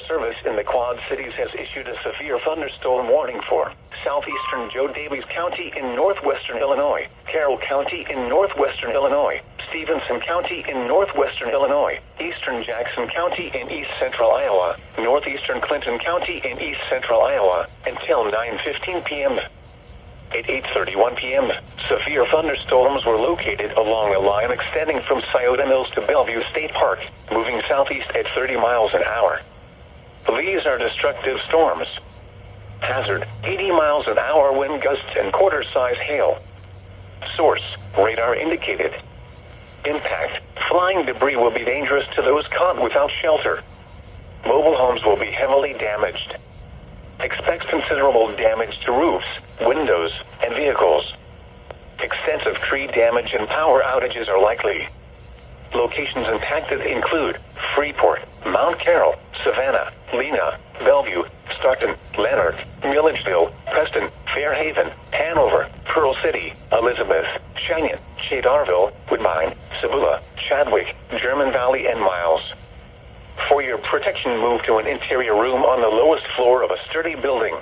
Service in the Quad Cities has issued a severe thunderstorm warning for southeastern Joe Davies County in northwestern Illinois, Carroll County in northwestern Illinois, Stevenson County in northwestern Illinois, eastern Jackson County in east central Iowa, northeastern Clinton County in east central Iowa, until 9:15 p.m. At 8:31 p.m., severe thunderstorms were located along a line extending from Scioto Mills to Bellevue State Park, moving southeast at 30 miles an hour. These are destructive storms. Hazard, 80 miles an hour wind gusts and quarter-size hail. Source, radar indicated. Impact, flying debris will be dangerous to those caught without shelter. Mobile homes will be heavily damaged. Expect considerable damage to roofs, windows, and vehicles. Extensive tree damage and power outages are likely. Locations impacted include Freeport, Mount Carroll, Savannah, Lena, Bellevue, Stockton, Leonard, Milledgeville, Preston, Fairhaven, Hanover, Pearl City, Elizabeth, Cheyenne, Shadarville, Woodbine, Cibola, Chadwick, German Valley, and Miles. For your protection, move to an interior room on the lowest floor of a sturdy building.